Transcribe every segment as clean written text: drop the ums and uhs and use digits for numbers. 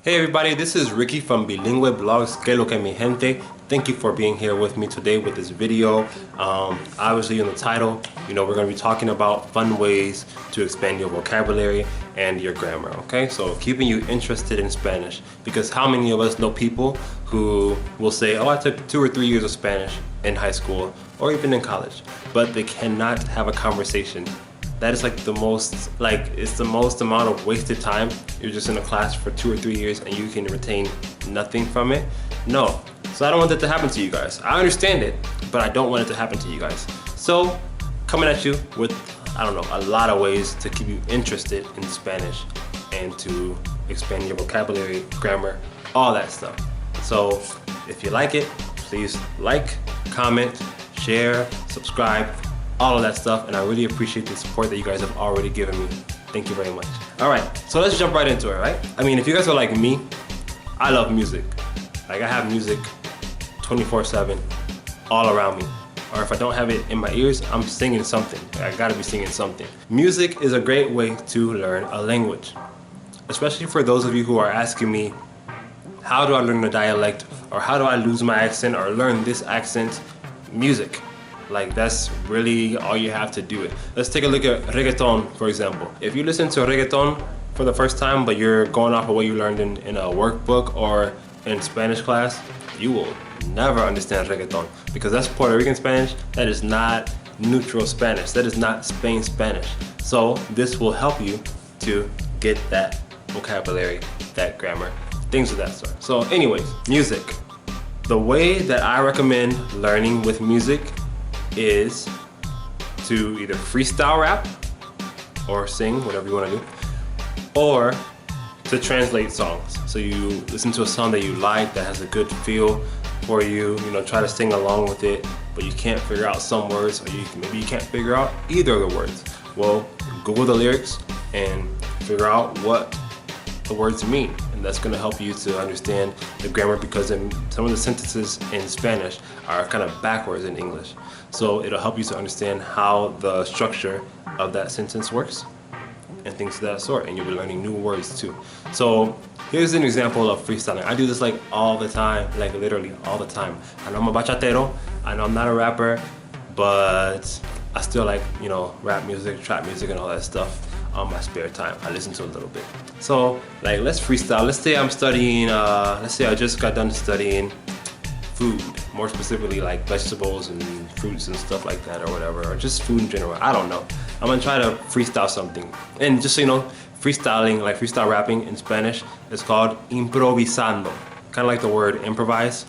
Hey everybody, this is Ricky from Bilingue Blogs. Que lo que mi gente. Thank you for being here with me today with this video. Obviously in the title, we're going to be talking about fun ways to expand your vocabulary and your grammar, okay? So keeping you interested in Spanish, because how many of us know people who will say, oh, I took 2 or 3 years of Spanish in high school or even in college, but they cannot have a conversation. That is like it's the most amount of wasted time. You're just in a class for 2 or 3 years and you can retain nothing from it. No, so I don't want that to happen to you guys. I understand it, but I don't want it to happen to you guys. So coming at you with, I don't know, a lot of ways to keep you interested in Spanish and to expand your vocabulary, grammar, all that stuff. So if you like it, please like, comment, share, subscribe, all of that stuff, and I really appreciate the support that you guys have already given me. Thank you very much. All right, so let's jump right into it, right? I mean, if you guys are like me, I love music. Like, I have music 24/7 all around me. Or if I don't have it in my ears, I'm singing something. I gotta be singing something. Music is a great way to learn a language, especially for those of you who are asking me, how do I learn a dialect, or how do I lose my accent or learn this accent? Music. Like, that's really all you have to do it. Let's take a look at reggaeton, for example. If you listen to reggaeton for the first time, but you're going off of what you learned in a workbook or in Spanish class, you will never understand reggaeton, because that's Puerto Rican Spanish. That is not neutral Spanish. That is not Spain Spanish. So this will help you to get that vocabulary, that grammar, things of that sort. So anyways, music. The way that I recommend learning with music is to either freestyle rap or sing, whatever you want to do, or to translate songs. So you listen to a song that you like, that has a good feel for you, try to sing along with it, but you can't figure out some words, or maybe you can't figure out either of the words. Well, Google the lyrics and figure out what the words mean, and that's going to help you to understand the grammar, because some of the sentences in Spanish are kind of backwards in English. So it'll help you to understand how the structure of that sentence works and things of that sort, and you'll be learning new words too. So here's an example of freestyling. I do this like all the time, like literally all the time. I know I'm a bachatero, I know I'm not a rapper, but I still like, rap music, trap music, and all that stuff on my spare time. I listen to a little bit. So like, let's freestyle. Let's say I'm studying, let's say I just got done studying food, more specifically like vegetables and fruits and stuff like that, or whatever, or just food in general. I don't know. I'm gonna try to freestyle something. And just so you know, freestyling, like freestyle rapping in Spanish, is called improvisando. Kind of like the word improvise,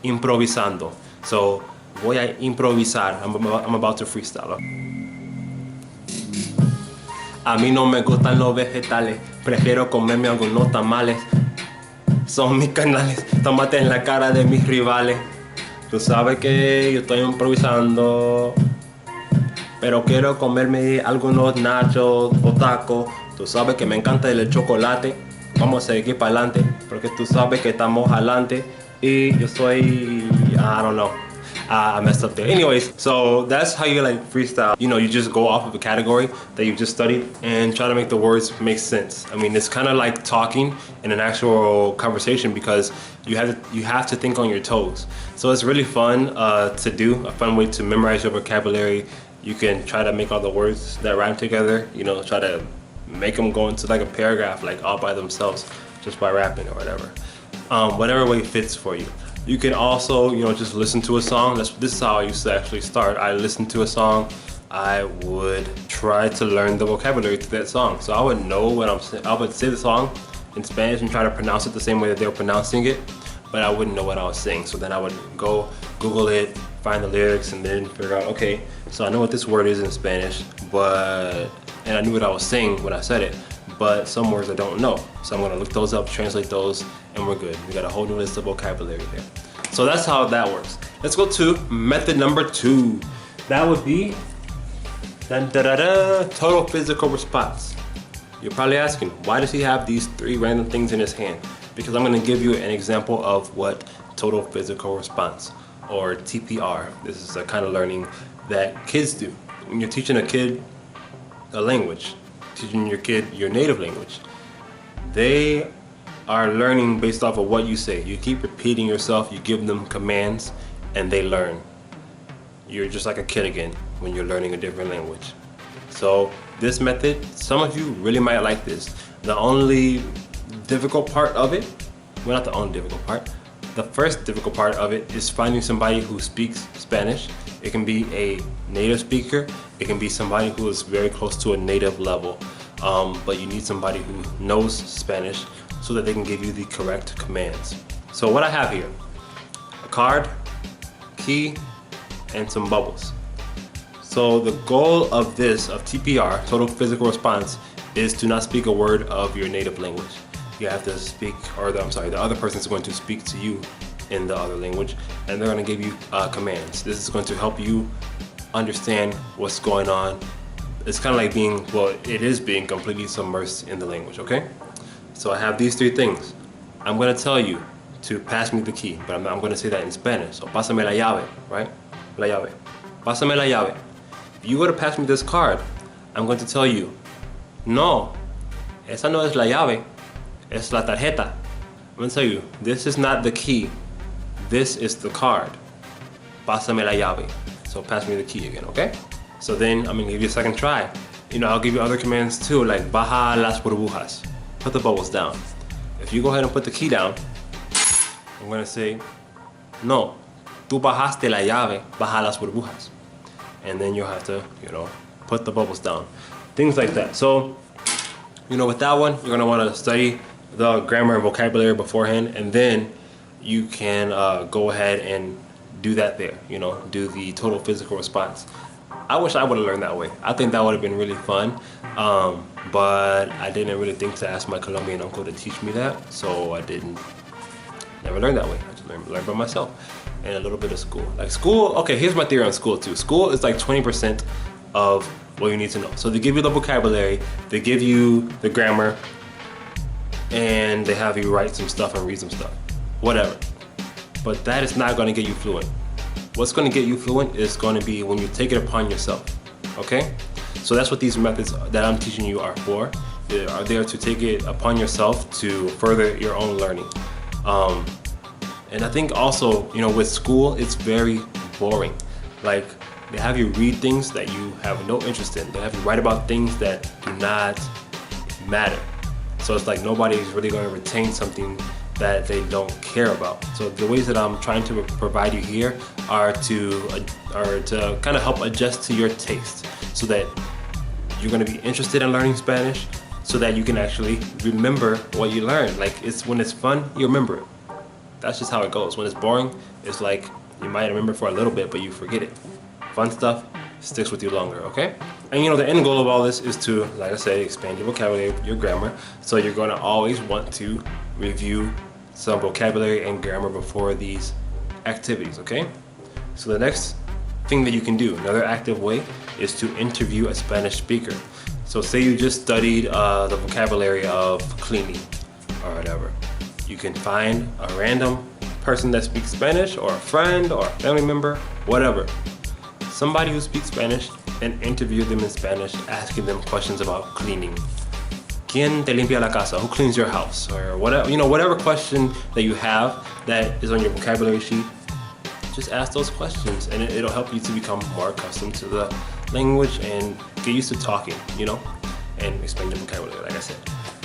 improvisando. So voy a improvisar. I'm about to freestyle. A mí no me gustan los vegetales, prefiero comerme algunos tamales. Son mis canales, tómate en la cara de mis rivales. Tú sabes que yo estoy improvisando, pero quiero comerme algunos nachos o tacos. Tú sabes que me encanta el chocolate. Vamos a seguir para adelante, porque tú sabes que estamos adelante. Y yo soy, I don't know. I messed up there. Anyways, so that's how you like freestyle. You just go off of a category that you just studied and try to make the words make sense. I mean, it's kind of like talking in an actual conversation, because you have to think on your toes. So it's really fun to do, a fun way to memorize your vocabulary. You can try to make all the words that rhyme together, try to make them go into like a paragraph, like all by themselves, just by rapping or whatever. Whatever way fits for you. You can also, just listen to a song. This is how I used to actually start. I listened to a song. I would try to learn the vocabulary to that song. So I would know what I'm saying. I would say the song in Spanish and try to pronounce it the same way that they were pronouncing it, but I wouldn't know what I was saying. So then I would go Google it, find the lyrics, and then figure out, okay, so I know what this word is in Spanish, and I knew what I was saying when I said it, but some words I don't know. So I'm gonna look those up, translate those, and we're good. We got a whole new list of vocabulary there. So that's how that works. Let's go to method number 2. That would be total physical response. You're probably asking, why does he have these 3 random things in his hand? Because I'm gonna give you an example of what total physical response, or TPR. This is a kind of learning that kids do. When you're teaching a kid a language, teaching your kid your native language, they are learning based off of what you say. You keep repeating yourself, you give them commands, and they learn. You're just like a kid again when you're learning a different language. So this method, some of you really might like this. The only difficult part of it, well, not the only difficult part, the first difficult part of it is finding somebody who speaks Spanish. It can be a native speaker, it can be somebody who is very close to a native level, but you need somebody who knows Spanish so that they can give you the correct commands. So what I have here, a card, key, and some bubbles. So the goal of this, of TPR, total physical response, is to not speak a word of your native language. You have to speak, or the other person is going to speak to you in the other language, and they're going to give you commands. This is going to help you understand what's going on. It's kind of like being, well, it is being completely submersed in the language, okay? So I have these three things. I'm going to tell you to pass me the key, but I'm going to say that in Spanish. So pásame la llave, right? La llave. Pásame la llave. If you go to pass me this card, I'm going to tell you, no, esa no es la llave, es la tarjeta. I'm going to tell you, this is not the key, this is the card. Pásame la llave. So pass me the key again, okay? So then I'm going to give you a second try. You know, I'll give you other commands too, like baja las burbujas. Put the bubbles down. If you go ahead and put the key down, I'm going to say, no, tú bajaste la llave, baja las burbujas. And then you'll have to, you know, put the bubbles down. Things like that. So, you know, with that one, you're going to want to study the grammar and vocabulary beforehand, and then you can go ahead and do that there, you know, do the total physical response. I wish I would have learned that way. I think that would have been really fun, but I didn't really think to ask my Colombian uncle to teach me that, so I never learned that way. I just learned by myself and a little bit of school. Like school, okay, here's my theory on school too. School is like 20% of what you need to know. So they give you the vocabulary, they give you the grammar, and they have you write some stuff and read some stuff, whatever. But that is not going to get you fluent. What's going to get you fluent is going to be when you take it upon yourself, okay? So that's what these methods that I'm teaching you are for. They are there to take it upon yourself to further your own learning. And I think also, you know, with school, it's very boring. Like, they have you read things that you have no interest in. They have you write about things that do not matter. So it's like nobody's really going to retain something that they don't care about. So the ways that I'm trying to provide you here are to kind of help adjust to your taste, so that you're going to be interested in learning Spanish, so that you can actually remember what you learn. Like, it's when it's fun, you remember it. That's just how it goes. When it's boring, it's like you might remember for a little bit, but you forget it. Fun stuff sticks with you longer, okay? And you know, the end goal of all this is to, like I said, expand your vocabulary, your grammar. So you're going to always want to review some vocabulary and grammar before these activities, okay? So the next thing that you can do, another active way, is to interview a Spanish speaker. So say you just studied the vocabulary of cleaning or whatever. You can find a random person that speaks Spanish, or a friend or a family member, whatever. Somebody who speaks Spanish, and interview them in Spanish, asking them questions about cleaning. ¿Quién te limpia la casa? Who cleans your house? Or whatever, you know, whatever question that you have that is on your vocabulary sheet, just ask those questions, and it'll help you to become more accustomed to the language and get used to talking, you know, and expand your vocabulary, like I said.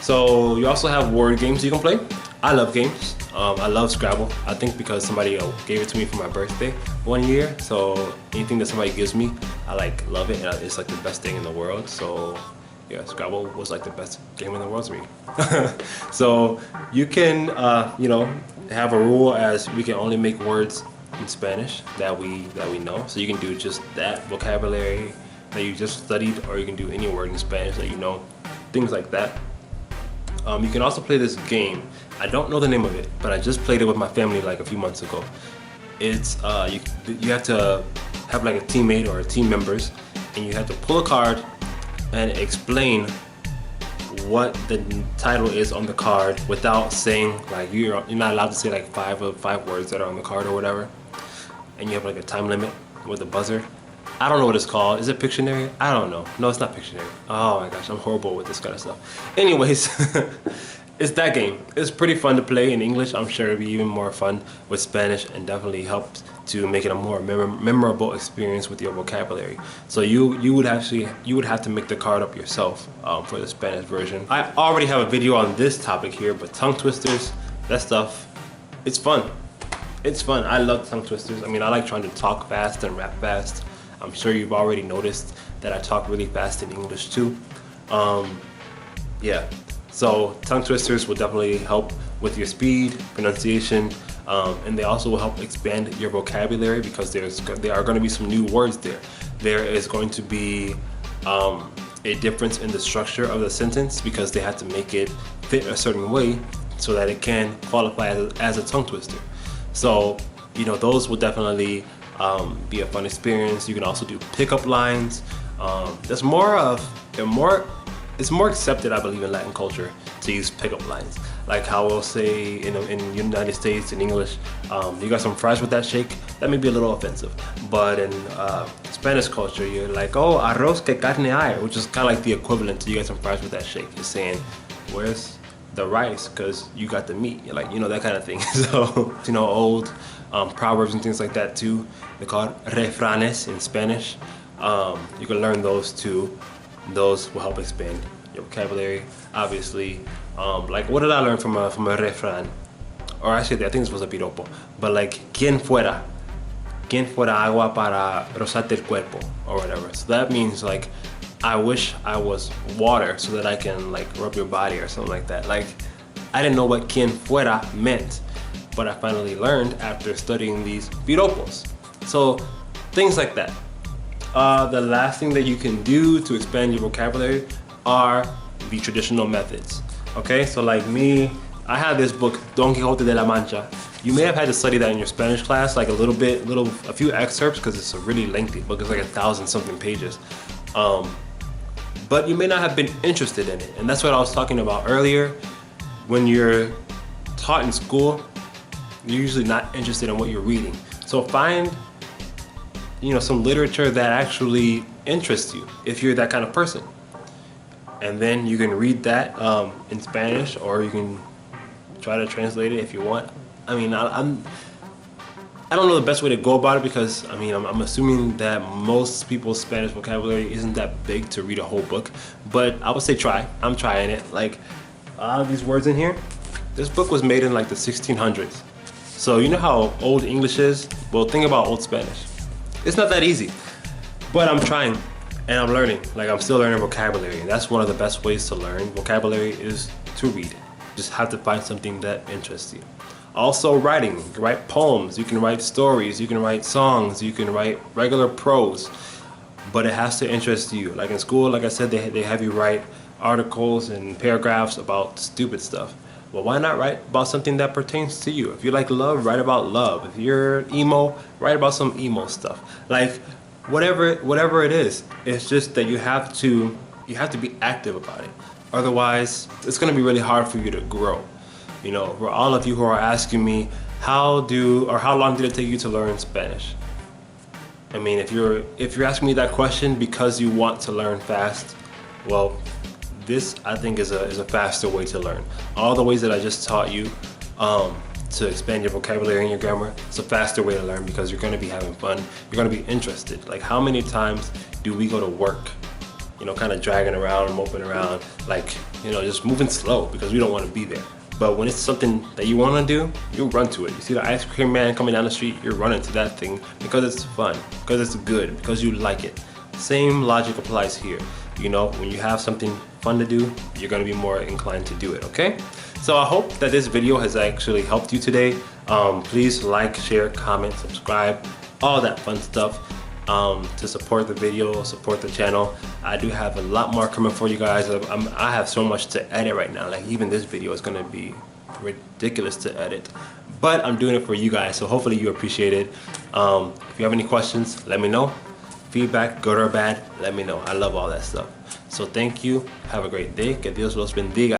So you also have word games you can play. I love games. I love Scrabble. I think because somebody gave it to me for my birthday one year. So anything that somebody gives me, I like love it. And it's like the best thing in the world. So yeah, Scrabble was like the best game in the world to me. So you can, you know, have a rule as we can only make words in Spanish that we know. So you can do just that vocabulary that you just studied, or you can do any word in Spanish that you know, things like that. You can also play this game. I don't know the name of it, but I just played it with my family like a few months ago. It's you have to have like a teammate or team members, and you have to pull a card and explain what the title is on the card without saying, like, you're not allowed to say like five words that are on the card or whatever. And you have like a time limit with a buzzer. I don't know what it's called. Is it Pictionary? I don't know. No, it's not Pictionary. Oh my gosh, I'm horrible with this kind of stuff. Anyways, it's that game. It's pretty fun to play in English. I'm sure it'll be even more fun with Spanish, and definitely helps to make it a more memorable experience with your vocabulary. So you would have to make the card up yourself for the Spanish version. I already have a video on this topic here, but tongue twisters, that stuff, it's fun. It's fun. I love tongue twisters. I mean, I like trying to talk fast and rap fast. I'm sure you've already noticed that I talk really fast in English too. Yeah. So tongue twisters will definitely help with your speed, pronunciation, and they also will help expand your vocabulary, because there are going to be some new words there. There is going to be a difference in the structure of the sentence, because they have to make it fit a certain way so that it can qualify as a tongue twister. So, you know, those will definitely be a fun experience. You can also do pickup lines. It's more accepted, I believe, in Latin culture to use pickup lines. Like how we'll say in United States in English, you got some fries with that shake? That may be a little offensive. But in Spanish culture, you're like, oh, arroz que carne hay, which is kind of like the equivalent to you got some fries with that shake. You're saying, where's the rice? Because you got the meat. You're like, you know, that kind of thing. So, you know, old proverbs and things like that too. They're called refranes in Spanish. You can learn those too. Those will help expand your vocabulary. Obviously, like what did I learn from a refrán? Or actually, I think this was a piropo. But like, quien fuera agua para rozarte el cuerpo, or whatever. So that means like, I wish I was water so that I can like rub your body or something like that. Like, I didn't know what quien fuera meant, but I finally learned after studying these piropos. So things like that. The last thing that you can do to expand your vocabulary are the traditional methods. Okay, so like me, I have this book, Don Quixote de la Mancha. You may have had to study that in your Spanish class, like a few excerpts, because it's a really lengthy book. It's like 1,000-something pages. But you may not have been interested in it, and that's what I was talking about earlier. When you're taught in school, you're usually not interested in what you're reading. So find, you know, some literature that actually interests you, if you're that kind of person. And then you can read that in Spanish, or you can try to translate it if you want. I mean, I don't know the best way to go about it, because I mean, I'm assuming that most people's Spanish vocabulary isn't that big to read a whole book. But I would say try. I'm trying it. Like, these words in here, this book was made in like the 1600s. So you know how old English is? Well, think about old Spanish. It's not that easy, but I'm trying and I'm learning. Like, I'm still learning vocabulary, and that's one of the best ways to learn vocabulary, is to read. Just have to find something that interests you. Also writing. You can write poems, you can write stories, you can write songs, you can write regular prose, but it has to interest you. Like in school, like I said, they have you write articles and paragraphs about stupid stuff. Well, why not write about something that pertains to you? If you like love, write about love. If you're emo, write about some emo stuff. Like, whatever it is. It's just that you have to be active about it. Otherwise, it's gonna be really hard for you to grow. You know, for all of you who are asking me, how long did it take you to learn Spanish? I mean, if you're asking me that question because you want to learn fast, well, this, I think, is a faster way to learn. All the ways that I just taught you to expand your vocabulary and your grammar, it's a faster way to learn, because you're going to be having fun. You're going to be interested. Like, how many times do we go to work, you know, kind of dragging around, moping around, like, you know, just moving slow because we don't want to be there. But when it's something that you want to do, you run to it. You see the ice cream man coming down the street, you're running to that thing because it's fun, because it's good, because you like it. Same logic applies here. You know, when you have something fun to do, you're going to be more inclined to do it, okay? So I hope that this video has actually helped you today. Please like, share, comment, subscribe, all that fun stuff to support the video, support the channel. I do have a lot more coming for you guys. I have so much to edit right now. Like, even this video is going to be ridiculous to edit. But I'm doing it for you guys, so hopefully you appreciate it. If you have any questions, let me know. Feedback, good or bad, let me know. I love all that stuff. So thank you. Have a great day. Que Dios los bendiga.